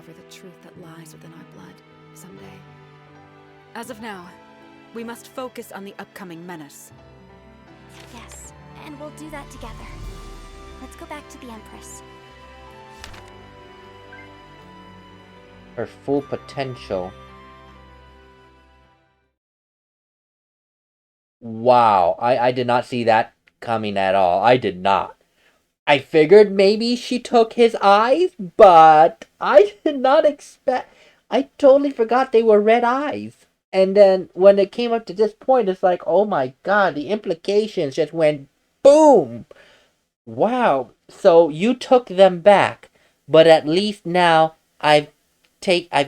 uncover the truth that lies within our blood someday. As of now, we must focus on the upcoming menace. Yes, and we'll do that together. Let's go back to the Empress. Her full potential. Wow, I did not see that coming at all. I did not. I figured maybe she took his eyes, but I did not expect... I totally forgot they were red eyes. And then when it came up to this point, it's like, oh my god, the implications just went boom! Wow, so you took them back, but at least now I've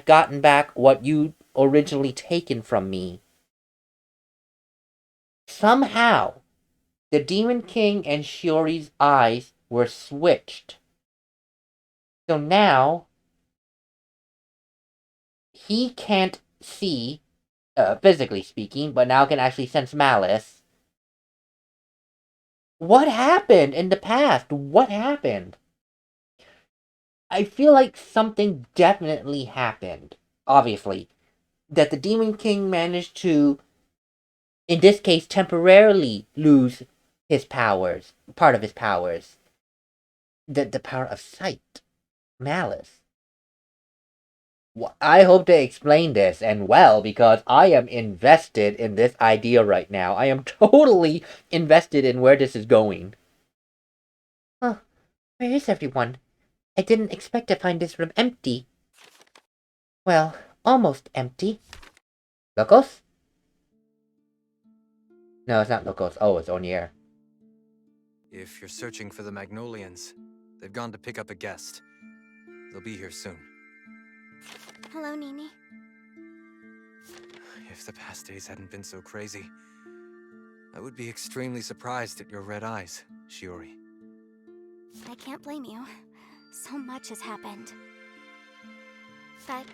gotten back what you originally taken from me. Somehow, the Demon King and Shiori's eyes were switched. So now, he can't see, physically speaking, but now can actually sense malice. What happened in the past? What happened? I feel like something definitely happened. Obviously. That the Demon King managed to, in this case, temporarily lose his powers. Part of his powers. The power of sight. Malice. I hope to explain this, and well, because I am invested in this idea right now. I am totally invested in where this is going. Huh. Where is everyone? I didn't expect to find this room empty. Well, almost empty. Locos? No, it's not Locos. Oh, it's Onier. If you're searching for the Magnolians, they've gone to pick up a guest. They'll be here soon. Hello, Nini. If the past days hadn't been so crazy, I would be extremely surprised at your red eyes, Shiori. I can't blame you. So much has happened. But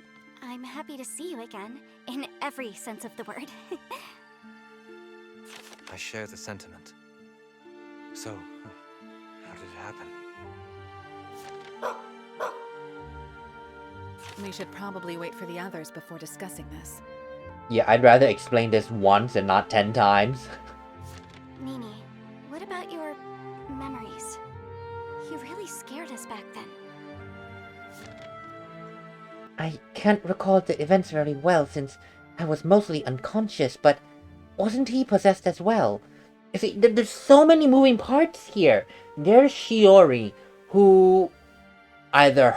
I'm happy to see you again, in every sense of the word. I share the sentiment. So, how did it happen? We should probably wait for the others before discussing this. Yeah, I'd rather explain this once and not 10 times. Nini, what about your memories? You really scared us back then. I can't recall the events very well since I was mostly unconscious, but wasn't he possessed as well? You see, there's so many moving parts here. There's Shiori, who either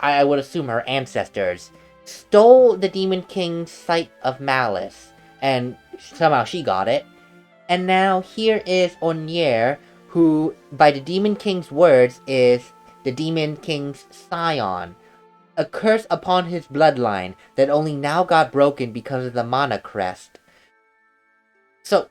I would assume her ancestors, stole the Demon King's sight of malice, and somehow she got it. And now here is Onier, who, by the Demon King's words, is the Demon King's scion. A curse upon his bloodline that only now got broken because of the Mana Crest. So,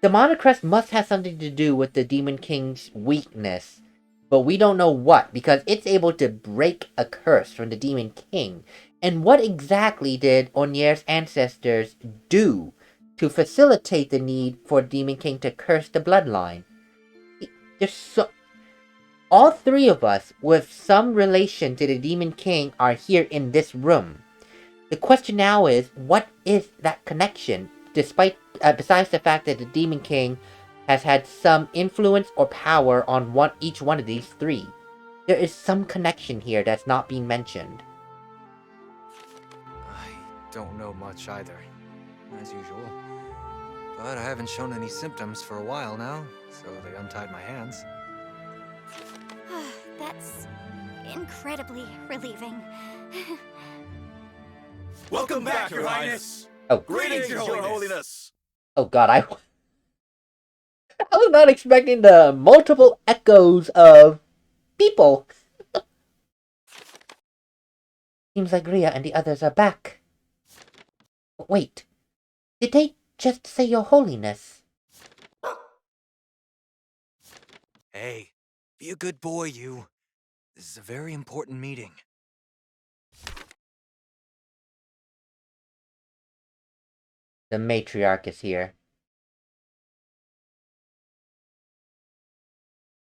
the Mana Crest must have something to do with the Demon King's weakness. But we don't know what, because it's able to break a curse from the Demon King. And what exactly did Onier's ancestors do to facilitate the need for Demon King to curse the bloodline? All three of us with some relation to the Demon King are here in this room. The question now is, what is that connection? Besides the fact that the Demon King has had some influence or power on each one of these three. There is some connection here that's not being mentioned. I don't know much either, as usual. But I haven't shown any symptoms for a while now, so they untied my hands. That's incredibly relieving. Welcome back, Your Highness! Oh. Greetings, Your Holiness! Oh god, I was not expecting the multiple echoes of people. Seems like Ria and the others are back. Wait, did they just say Your Holiness? Hey, be a good boy, you. This is a very important meeting. The Matriarch is here.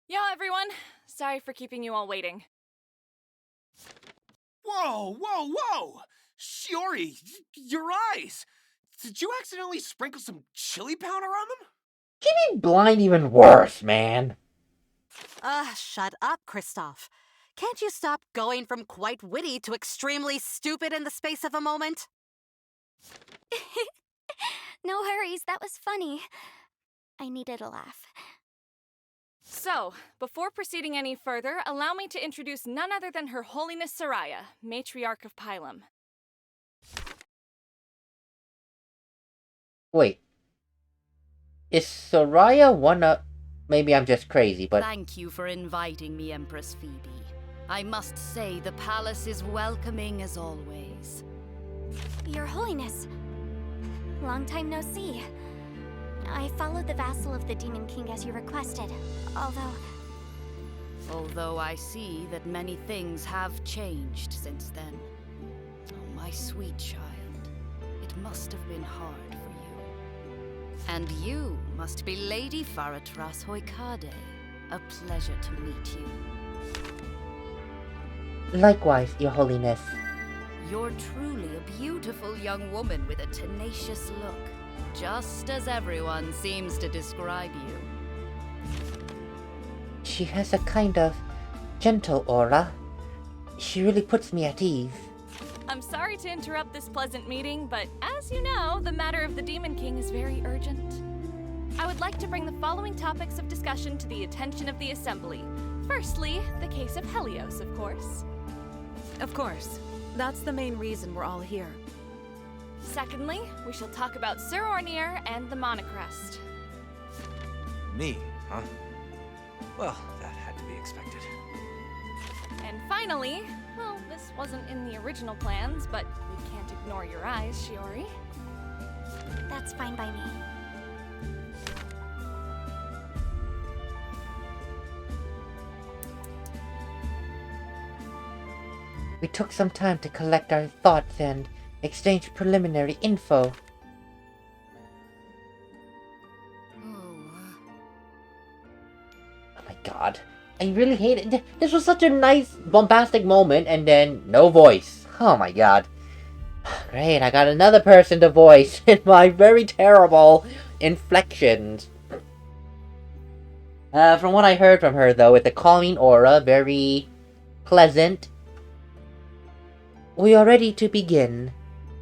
Yo, everyone. Sorry for keeping you all waiting. Whoa, whoa, whoa! Shiori, your eyes! Did you accidentally sprinkle some chili powder on them? He made blind even worse, man. Shut up, Kristoff. Can't you stop going from quite witty to extremely stupid in the space of a moment? No hurries, that was funny. I needed a laugh. So, before proceeding any further, allow me to introduce none other than Her Holiness Soraya, Matriarch of Pylum. Wait. Is Soraya one of... Maybe I'm just crazy, but... Thank you for inviting me, Empress Phoebe. I must say the palace is welcoming as always. Your Holiness. Long time no see. I followed the vassal of the Demon King as you requested, Although I see that many things have changed since then. Oh, my sweet child. It must have been hard for you. And you must be Lady Faratras Hoikade. A pleasure to meet you. Likewise, Your Holiness. You're truly a beautiful young woman with a tenacious look. Just as everyone seems to describe you. She has a kind of gentle aura. She really puts me at ease. I'm sorry to interrupt this pleasant meeting, but as you know, the matter of the Demon King is very urgent. I would like to bring the following topics of discussion to the attention of the Assembly. Firstly, the case of Helios, of course. Of course. That's the main reason we're all here. Secondly, we shall talk about Sir Ornir and the Monocrest. Me, huh? Well, that had to be expected. And finally, well, this wasn't in the original plans, but we can't ignore your eyes, Shiori. that's fine by me. We took some time to collect our thoughts and exchange preliminary info. Oh my god. I really hate it. This was such a nice, bombastic moment, and then no voice. Oh my god. Great, I got another person to voice in my very terrible inflections. From what I heard from her, though, with the calming aura, very pleasant. We are ready to begin,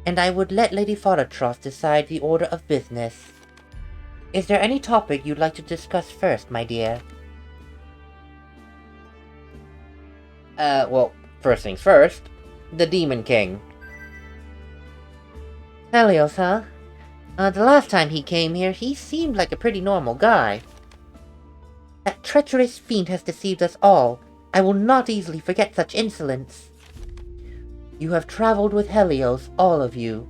and I would let Lady Faratros decide the order of business. Is there any topic you'd like to discuss first, my dear? Well, first things first, the Demon King. Helios, huh? The last time he came here, he seemed like a pretty normal guy. That treacherous fiend has deceived us all. I will not easily forget such insolence. You have traveled with Helios, all of you.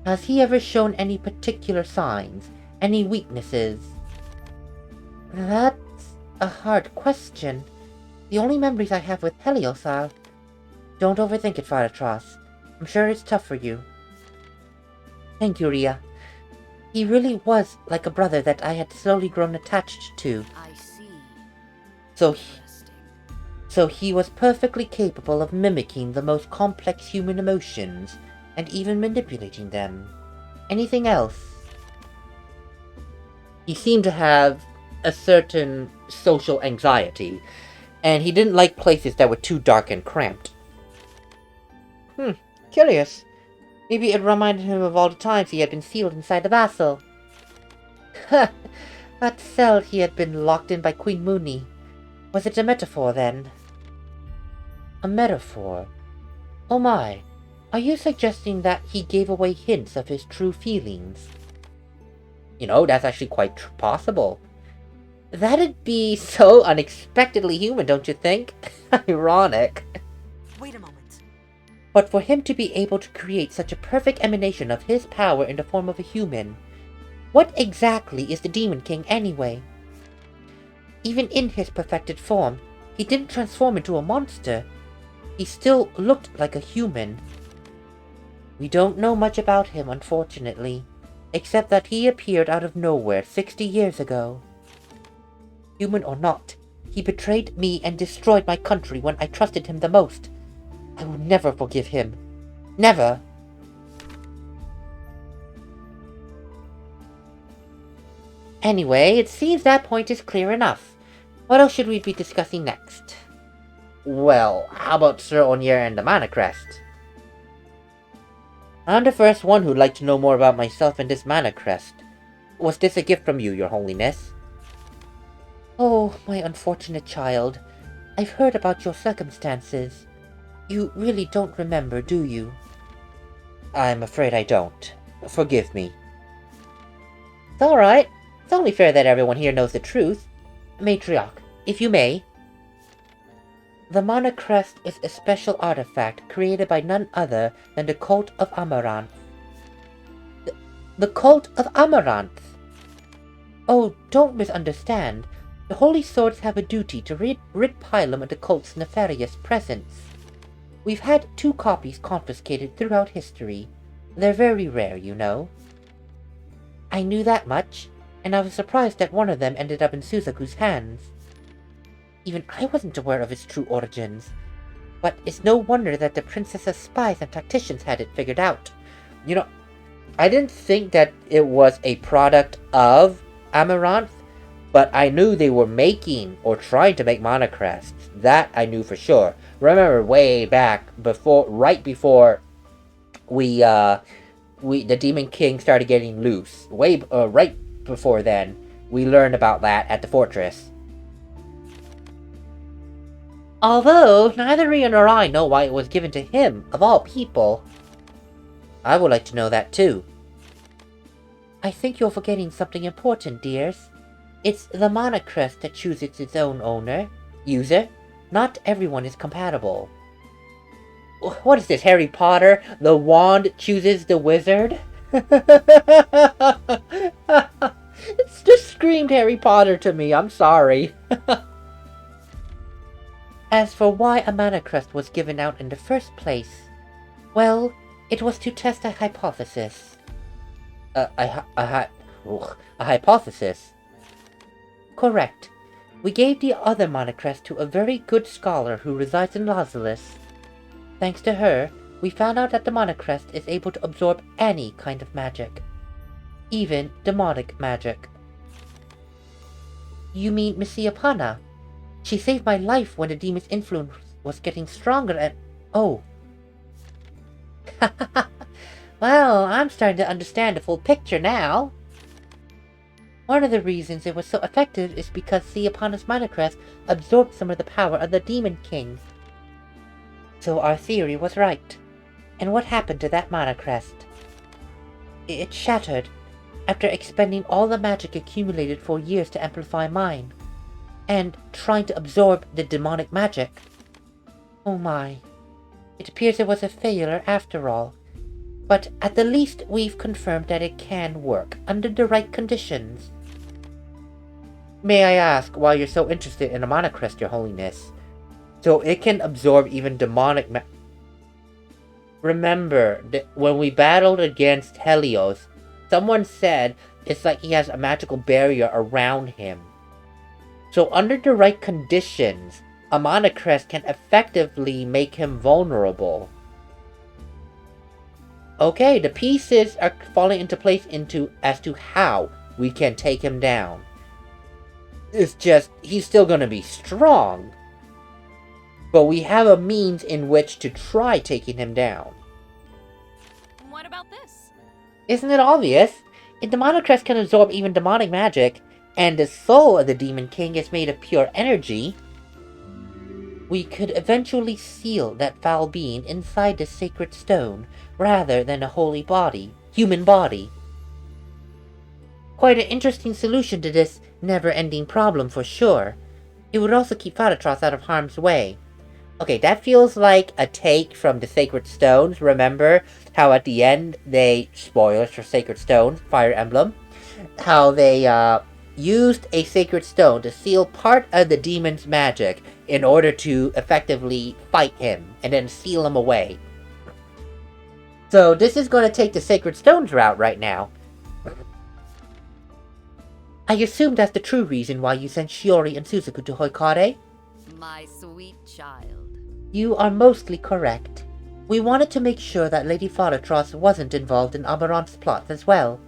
Has he ever shown any particular signs? Any weaknesses? That's a hard question. The only memories I have with Helios are... Don't overthink it, Faratros. I'm sure it's tough for you. Thank you, Ria. He really was like a brother that I had slowly grown attached to. I see. So he was perfectly capable of mimicking the most complex human emotions, and even manipulating them. Anything else? He seemed to have a certain social anxiety, and he didn't like places that were too dark and cramped. Curious. Maybe it reminded him of all the times he had been sealed inside the vassal. That cell he had been locked in by Queen Mooney. Was it a metaphor, then? A metaphor? Oh my, are you suggesting that he gave away hints of his true feelings? You know, that's actually quite possible. That'd be so unexpectedly human, don't you think? Ironic. Wait a moment. But for him to be able to create such a perfect emanation of his power in the form of a human, what exactly is the Demon King anyway? Even in his perfected form, he didn't transform into a monster. He still looked like a human. We don't know much about him, unfortunately, except that he appeared out of nowhere 60 years ago. Human or not, he betrayed me and destroyed my country when I trusted him the most. I will never forgive him. Never! Anyway, it seems that point is clear enough. What else should we be discussing next? Well, how about Sir Onier and the Mana Crest? I'm the first one who'd like to know more about myself and this Mana Crest. Was this a gift from you, Your Holiness? Oh, my unfortunate child. I've heard about your circumstances. You really don't remember, do you? I'm afraid I don't. Forgive me. It's alright. It's only fair that everyone here knows the truth. Matriarch, if you may. The Mana Crest is a special artifact created by none other than the Cult of Amaranth. The Cult of Amaranth? Oh, don't misunderstand. The Holy Swords have a duty to rid Pylum of the cult's nefarious presence. We've had 2 copies confiscated throughout history. They're very rare, you know. I knew that much, and I was surprised that one of them ended up in Suzaku's hands. Even I wasn't aware of its true origins. But it's no wonder that the princess's spies and tacticians had it figured out. You know, I didn't think that it was a product of Amaranth, but I knew they were making or trying to make Mana Crests. That I knew for sure. Remember way back before, right before the Demon King started getting loose. Right before then, we learned about that at the fortress. Although, neither Ria nor I know why it was given to him, of all people. I would like to know that too. I think you're forgetting something important, dears. It's the Mana Crest that chooses its own user. Not everyone is compatible. What is this, Harry Potter? The wand chooses the wizard? It's just screamed Harry Potter to me, I'm sorry. As for why a Mana Crest was given out in the first place, well, it was to test a hypothesis. A hypothesis? Correct. We gave the other Mana Crest to a very good scholar who resides in Lazalis. Thanks to her, we found out that the Mana Crest is able to absorb any kind of magic. Even demonic magic. You mean Miss Iapana? She saved my life when the demon's influence was getting stronger and... Oh. Well, I'm starting to understand the full picture now. One of the reasons it was so effective is because Iapana's Mana Crest absorbed some of the power of the Demon King. So our theory was right. And what happened to that Mana Crest? It shattered, after expending all the magic accumulated for years to amplify mine, and trying to absorb the demonic magic. Oh my. It appears it was a failure after all. But at the least we've confirmed that it can work, under the right conditions. May I ask why you're so interested in a Mana Crest, Your Holiness? So it can absorb even demonic Remember, that when we battled against Helios, someone said it's like he has a magical barrier around him. So under the right conditions, a Mana Crest can effectively make him vulnerable. Okay, the pieces are falling into place as to how we can take him down. It's just, he's still gonna be strong. But we have a means in which to try taking him down. What about this? Isn't it obvious? If the Mana Crest can absorb even demonic magic, and the soul of the Demon King is made of pure energy, we could eventually seal that foul being inside the sacred stone, rather than a holy body, human body. Quite an interesting solution to this never-ending problem for sure. It would also keep Faratros out of harm's way. Okay, that feels like a take from the Sacred Stones. Remember how at the end spoilers for Sacred Stones, Fire Emblem, how they used a Sacred Stone to seal part of the demon's magic in order to effectively fight him, and then seal him away. So this is going to take the Sacred Stones route right now. I assume that's the true reason why you sent Shiori and Suzaku to Hoikare? My sweet child. You are mostly correct. We wanted to make sure that Lady Falatros wasn't involved in Amaranth's plots as well.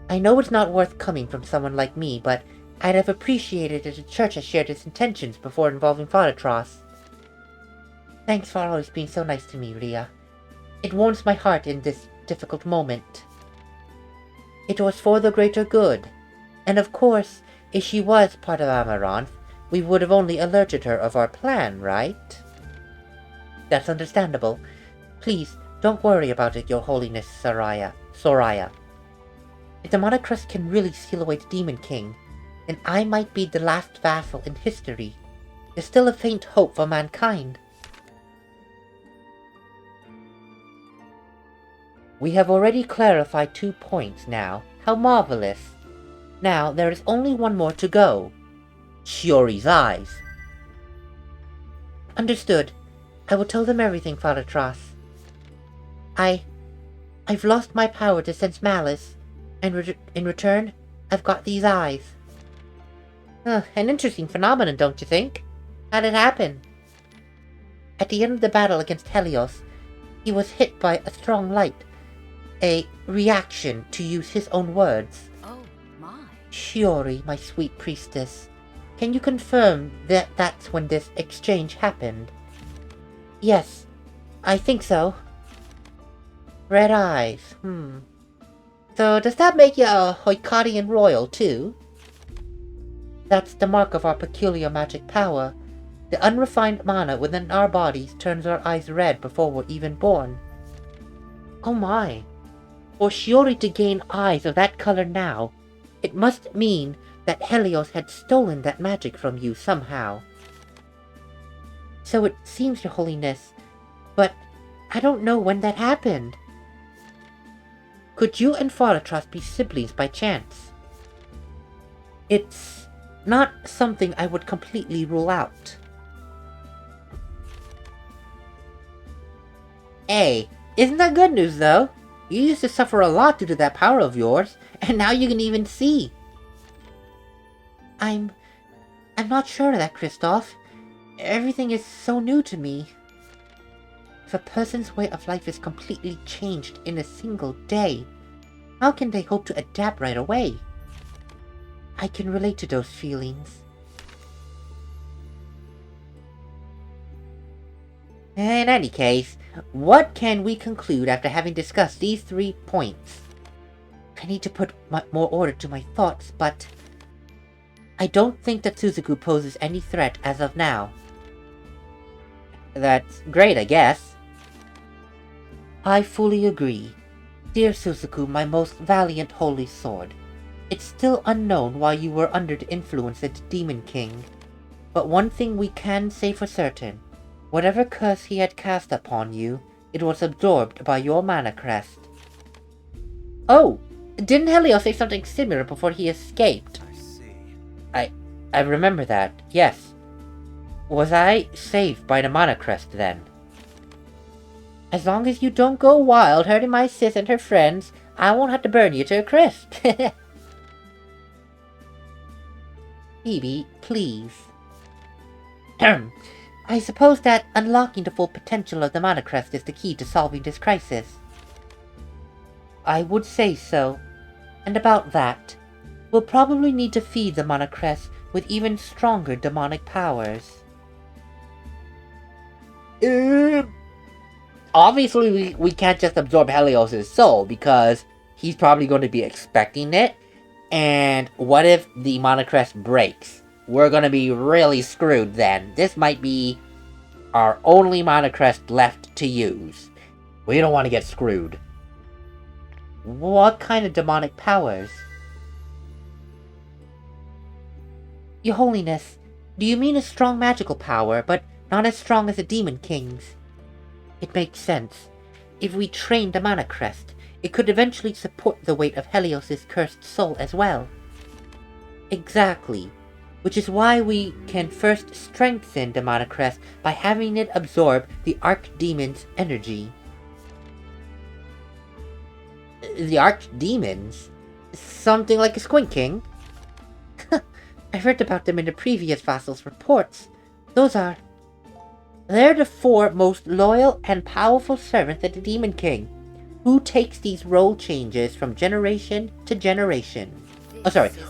I know it's not worth coming from someone like me, but I'd have appreciated it if the Church had shared its intentions before involving Falatros. Thanks for always being so nice to me, Ria. It warms my heart in this difficult moment. It was for the greater good. And of course, if she was part of Amaranth, we would have only alerted her of our plan, right? That's understandable. Please, don't worry about it, Your Holiness Soraya. If the Monocrest can really seal away the Demon King, then I might be the last vassal in history. There's still a faint hope for mankind. We have already clarified 2 points now. How marvelous. Now, there is only one more to go. Shiori's eyes. Understood. I will tell them everything, Falatros. I've lost my power to sense malice, and in return, I've got these eyes. An interesting phenomenon, don't you think? How'd it happen? At the end of the battle against Helios, he was hit by a strong light. A reaction, to use his own words. Oh, my. Shiori, my sweet priestess, can you confirm that that's when this exchange happened? Yes, I think so. Red eyes, So does that make you a Hoikarian royal, too? That's the mark of our peculiar magic power. The unrefined mana within our bodies turns our eyes red before we're even born. Oh my. For Shiori to gain eyes of that color now, it must mean that Helios had stolen that magic from you somehow. So it seems, Your Holiness, but I don't know when that happened. Could you and Falatros be siblings by chance? It's not something I would completely rule out. Hey, isn't that good news though? You used to suffer a lot due to that power of yours, and now you can even see. I'm not sure of that, Kristoff. Everything is so new to me. If a person's way of life is completely changed in a single day, how can they hope to adapt right away? I can relate to those feelings. In any case, what can we conclude after having discussed these 3 points? I need to put more order to my thoughts, but I don't think that Suzaku poses any threat as of now. That's great, I guess. I fully agree. Dear Suzaku, my most valiant holy sword. It's still unknown why you were under the influence of the Demon King. But one thing we can say for certain. Whatever curse he had cast upon you, it was absorbed by your mana crest. Oh! Didn't Helios say something similar before he escaped? I see. I remember that, yes. Was I saved by the mana crest then? As long as you don't go wild hurting my sis and her friends, I won't have to burn you to a crisp. Phoebe, please. I suppose that unlocking the full potential of the mana crest is the key to solving this crisis. I would say so. And about that, we'll probably need to feed the mana crest with even stronger demonic powers. Obviously, we can't just absorb Helios' soul, because he's probably going to be expecting it. And what if the mana crest breaks? We're going to be really screwed then. This might be our only mana crest left to use. We don't want to get screwed. What kind of demonic powers? Your Holiness, do you mean a strong magical power, but not as strong as the Demon King's? It makes sense. If we trained the mana crest, it could eventually support the weight of Helios' cursed soul as well. Exactly. Which is why we can first strengthen the mana crest by having it absorb the Archdemon's energy. The Archdemons? Something like a Squint King? I heard about them in the previous vassal's reports. Those are... They're the 4 most loyal and powerful servants of the Demon King, who takes these role changes from generation to generation.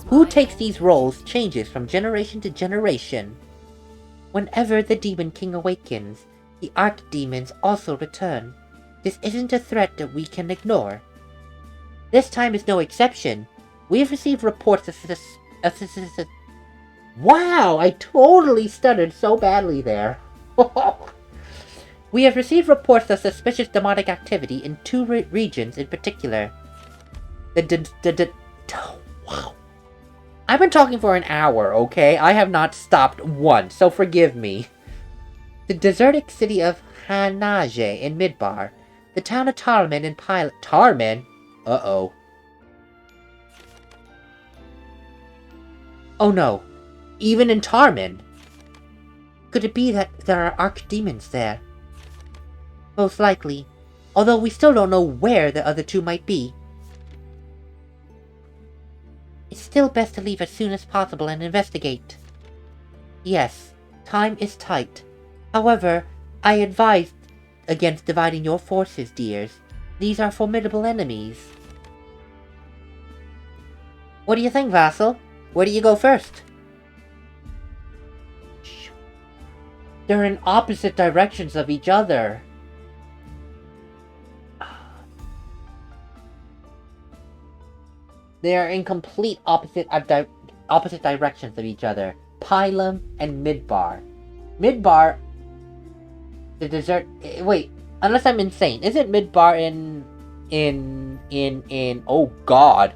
Who takes these roles changes from generation to generation. Whenever the Demon King awakens, the Archdemons also return. This isn't a threat that we can ignore. This time is no exception. We have received reports of Wow, I totally stuttered so badly there. We have received reports of suspicious demonic activity in 2 regions in particular. Wow. I've been talking for an hour, okay? I have not stopped once, so forgive me. The deserted city of Hanage in Midbar, the town of Tarman in Pylum. Tarman? Uh-oh. Oh no. Even in Tarman? Could it be that there are archdemons there? Most likely, although we still don't know where the other 2 might be. It's still best to leave as soon as possible and investigate. Yes, time is tight. However, I advise against dividing your forces, dears. These are formidable enemies. What do you think, Vassal? Where do you go first? They're in opposite directions of each other. They are in complete opposite directions of each other. Pylum and Midbar. Midbar, the desert. Wait, unless I'm insane, isn't Midbar in? Oh God,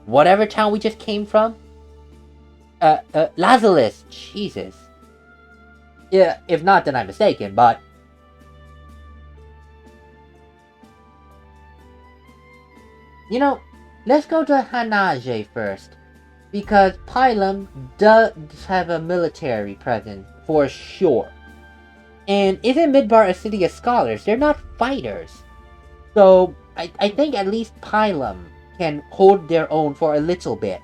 whatever town we just came from. Lazarus. Jesus. Yeah, if not, then I'm mistaken. But you know. Let's go to Hanage first, because Pylum does have a military presence, for sure. And isn't Midbar a city of scholars? They're not fighters. So, I think at least Pylum can hold their own for a little bit.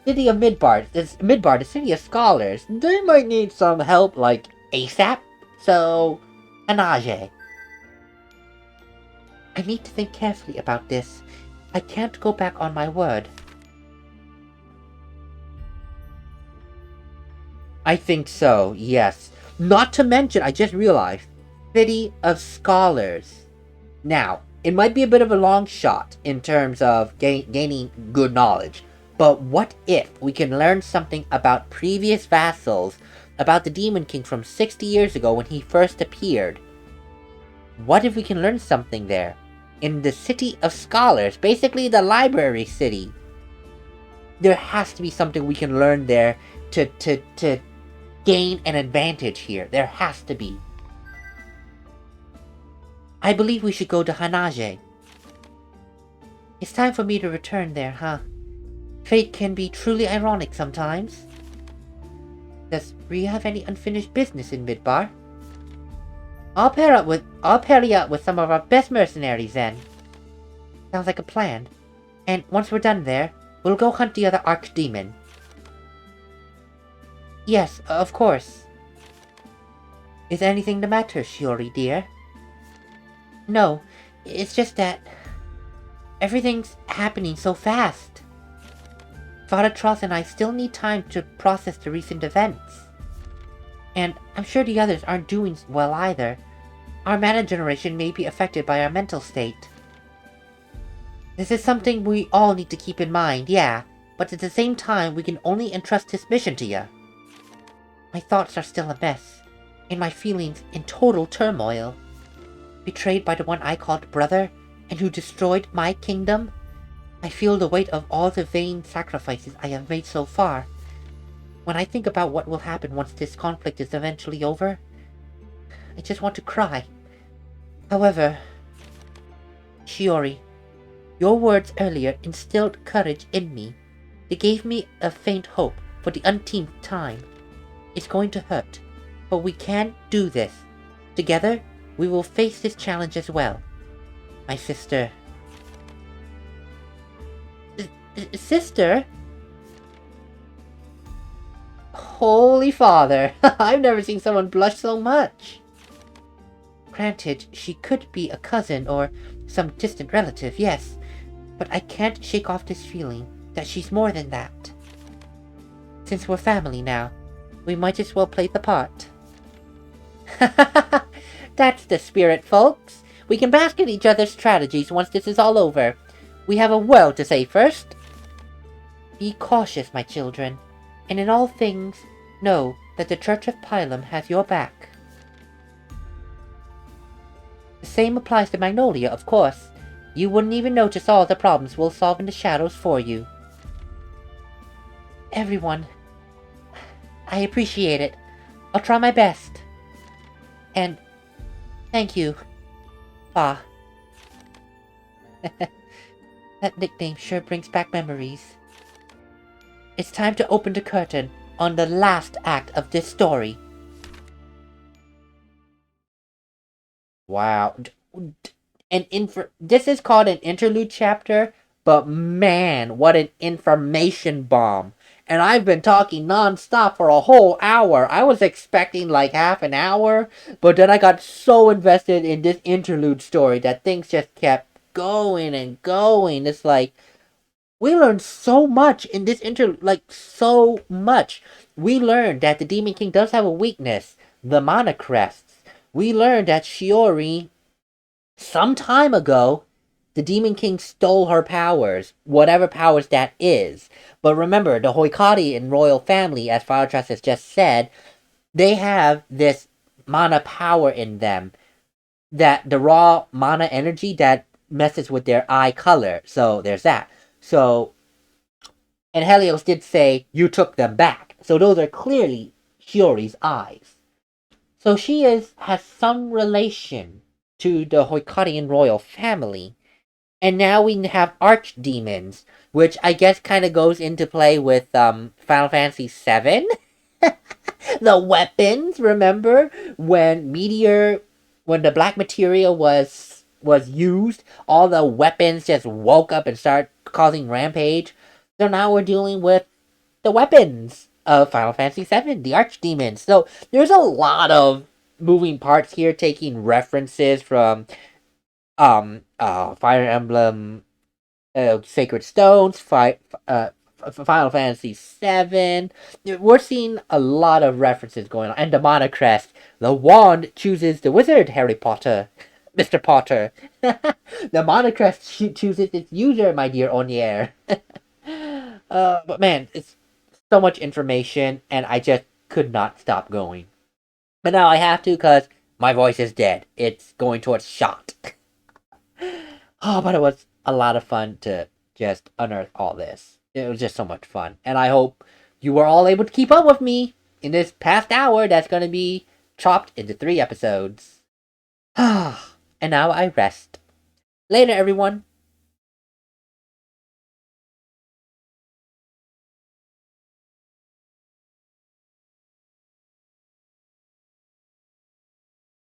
City of Midbar, the city of scholars, they might need some help, like, ASAP. So, Hanage. I need to think carefully about this. I can't go back on my word. I think so, yes. Not to mention, I just realized, City of Scholars. Now, it might be a bit of a long shot in terms of gaining good knowledge, but what if we can learn something about previous vassals, about the Demon King from 60 years ago when he first appeared? What if we can learn something there? In the City of Scholars, basically the library city. There has to be something we can learn there to gain an advantage here. There has to be. I believe we should go to Hanage. It's time for me to return there, huh? Fate can be truly ironic sometimes. Does Rhea have any unfinished business in Midbar? I'll pair you up with some of our best mercenaries then. Sounds like a plan. And once we're done there, we'll go hunt the other archdemon. Yes, of course. Is anything the matter, Shiori dear? No, it's just that everything's happening so fast. Father Tross and I still need time to process the recent events. And I'm sure the others aren't doing well either. Our mana generation may be affected by our mental state. This is something we all need to keep in mind, yeah, but at the same time we can only entrust this mission to you. My thoughts are still a mess, and my feelings in total turmoil. Betrayed by the one I called brother, and who destroyed my kingdom, I feel the weight of all the vain sacrifices I have made so far. When I think about what will happen once this conflict is eventually over, I just want to cry. However, Shiori, your words earlier instilled courage in me. They gave me a faint hope for the umpteenth time. It's going to hurt, but we can do this. Together, we will face this challenge as well. My sister... Sister? Holy Father, I've never seen someone blush so much. Granted, she could be a cousin or some distant relative, yes, but I can't shake off this feeling that she's more than that. Since we're family now, we might as well play the part. That's the spirit, folks. We can bask in each other's strategies once this is all over. We have a word to say first. Be cautious, my children, and in all things, know that the Church of Pylum has your back. The same applies to Magnolia, of course. You wouldn't even notice all the problems we'll solve in the shadows for you. Everyone, I appreciate it. I'll try my best. And thank you, Fa. That nickname sure brings back memories. It's time to open the curtain on the last act of this story. Wow. This is called an interlude chapter, but man, what an information bomb. And I've been talking non-stop for a whole hour. I was expecting like half an hour, but then I got so invested in this interlude story that things just kept going and going. It's like, we learned so much in this so much. We learned that the Demon King does have a weakness, the mana crests. We learned that Shiori, some time ago, the Demon King stole her powers, whatever powers that is. But remember, the Hoikari and royal family, as Father Trust has just said, they have this mana power in them, that the raw mana energy that messes with their eye color. So there's that. So, and Helios did say, you took them back. So those are clearly Shiori's eyes. So she has some relation to the Hoikarian royal family. And now we have archdemons, which I guess kind of goes into play with Final Fantasy VII. The weapons, remember? When the black material was used, all the weapons just woke up and started causing rampage. So now we're dealing with the weapons of Final Fantasy VII, the archdemons. So there's a lot of moving parts here, taking references from Fire Emblem, Sacred Stones, Final Fantasy VII. We're seeing a lot of references going on. And the Mana Crest. The wand chooses the wizard, Harry Potter. Mr. Potter. The Mana Crest chooses its user, my dear Onier. But man, it's so much information, and I just could not stop going. But now I have to, because my voice is dead. It's going towards shot. Oh, but it was a lot of fun to just unearth all this. It was just so much fun. And I hope you were all able to keep up with me in this past hour that's going to be chopped into 3 episodes. And now I rest. Later, everyone.